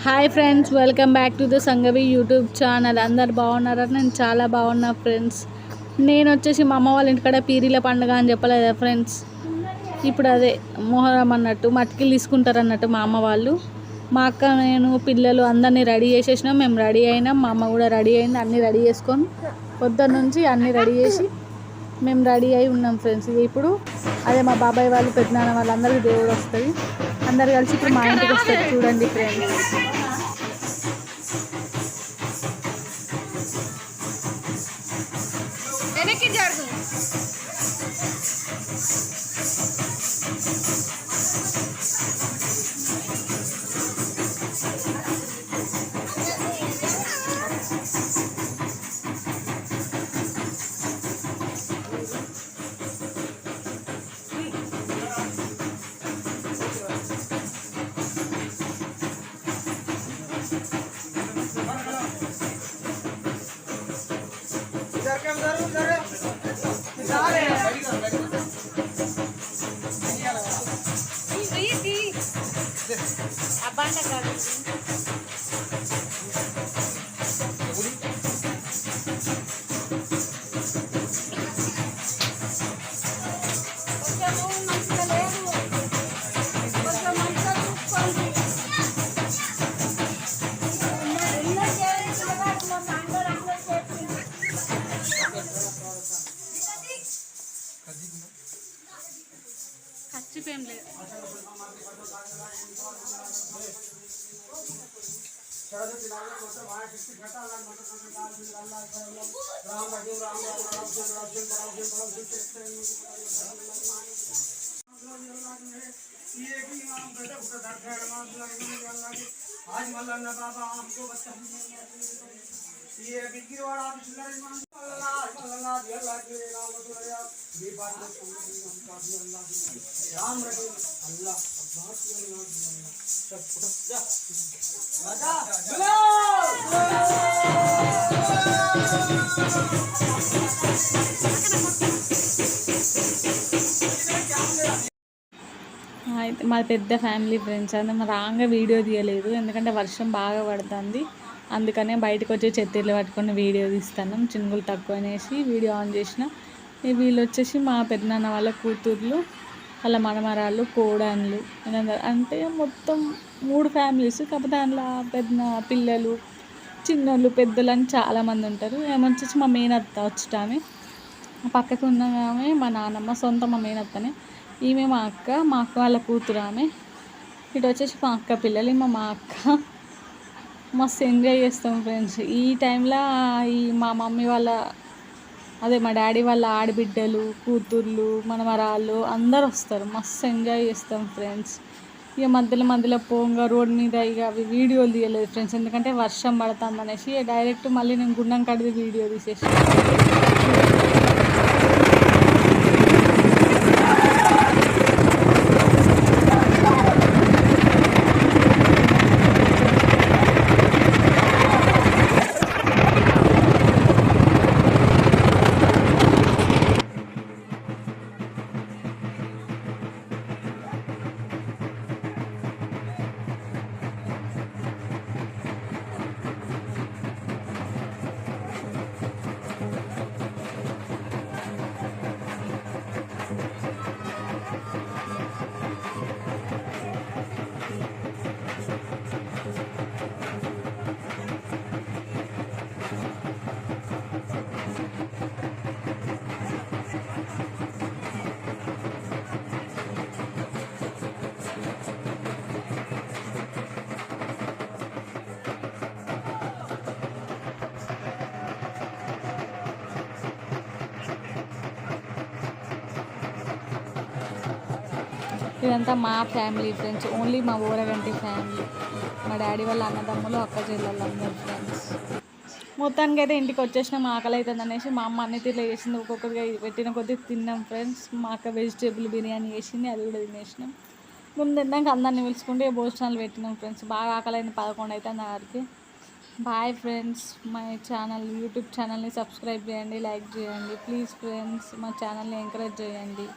Hi friends, welcome back to the Sangavi YouTube channel. అందరు బాగున్నారా? నేను చాలా బాగున్నా ఫ్రెండ్స్. నేను వచ్చేసి మా అమ్మ వాళ్ళ ఇంటికాడ పీరీల పండుగ అని చెప్పలేదా ఫ్రెండ్స్. ఇప్పుడు అదే మొహరం అన్నట్టు మట్టికి తీసుకుంటారు అన్నట్టు మా అమ్మ వాళ్ళు. మా అక్క, నేను, పిల్లలు అందరినీ రెడీ చేసేసినాం. మేము రెడీ అయినాం, మా అమ్మ కూడా రెడీ అయింది. అన్నీ రెడీ చేసుకొని పొద్దున్న నుంచి అన్నీ రెడీ చేసి మేము రెడీ అయి ఉన్నాం ఫ్రెండ్స్. ఇప్పుడు అదే మా బాబాయ్ వాళ్ళు, పెద్దనాన్న వాళ్ళందరికీ దేవుడు వస్తుంది. అందరు కలిసి ఇప్పుడు మా ఇంటికి వస్తారు. చూడండి ఫ్రెండ్స్. ఖర్చుపేం లేదు. आज मल्लना बाबा हमको बच्चा ये बिक्री वाला आप सुन रहे हैं अल्लाह अल्लाह अल्लाह के नाम से या ये बात को हम का भी अल्लाह राम रखे अल्लाह बात के नाम से सब जा राजा అయితే మా పెద్ద ఫ్యామిలీ ఫ్రెండ్స్ అంటే మా రాంగా వీడియో తీయలేదు, ఎందుకంటే వర్షం బాగా పడుతుంది. అందుకనే బయటకు వచ్చి చెత్తీర్లు పట్టుకొని వీడియో తీస్తున్నాం. చినుకులు తక్కువ అనేసి వీడియో ఆన్ చేసిన. వీళ్ళు వచ్చేసి మా పెద్దనాన్న వాళ్ళ కూతుర్లు, వాళ్ళ మనమరాళ్ళు, కోడన్లు, అంటే మొత్తం 3 ఫ్యామిలీస్. కాకపోతే అందులో పెద్ద పిల్లలు, చిన్నోళ్ళు, పెద్దలు అని చాలామంది ఉంటారు. ఏమొచ్చేసి మా మేనత్త వచ్చటామే, పక్కకు ఉన్న ఆమె మా నాన్నమ్మ, సొంత మా మేనత్తనే. ఈమె మా అక్క వాళ్ళ కూతురు ఆమె. ఇటు వచ్చేసి మా అక్క పిల్లలు, మా అక్క. మస్తు ఎంజాయ్ చేస్తాం ఫ్రెండ్స్ ఈ టైంలో. మా మమ్మీ వాళ్ళ అదే మా డాడీ వాళ్ళ ఆడబిడ్డలు, కూతుర్లు, మనమరాళ్ళు అందరు వస్తారు. మస్తు ఎంజాయ్ చేస్తాం ఫ్రెండ్స్. ఇక మధ్యలో పోంగా రోడ్ మీద ఇక అవి వీడియోలు తీయలేదు ఫ్రెండ్స్, ఎందుకంటే వర్షం పడుతుంది అనేసి. డైరెక్ట్ మళ్ళీ నేను గుండం కడిది వీడియో తీసేసి ఇదంతా మా ఫ్యామిలీ ఫ్రెండ్స్, ఓన్లీ మా ఊరగంటి ఫ్యామిలీ. మా డాడీ వాళ్ళ అన్నదమ్ములు, అక్క చెల్లెళ్ళు అందరు ఫ్రెండ్స్. మొత్తానికి అయితే ఇంటికి వచ్చేసినాం. ఆకలి అవుతుంది అనేసి మా అమ్మ అన్ని తీర్లు చేసింది. ఒక్కొక్కరిగా పెట్టిన కొద్దీ తిన్నాం ఫ్రెండ్స్. మా అక్క వెజిటేబుల్ బిర్యానీ చేసింది, అది కూడా తినేసినాం. మేము తిన్నాక అందరిని పిలుచుకుంటే భోజనాలు పెట్టినాం ఫ్రెండ్స్. బాగా ఆకలి అయింది, 11 అవుతుంది ఆడికి. Bye friends. My channel YouTube ఛానల్ని సబ్స్క్రైబ్ చేయండి, లైక్ చేయండి ప్లీజ్ ఫ్రెండ్స్. మా ఛానల్ని ఎంకరేజ్ చేయండి.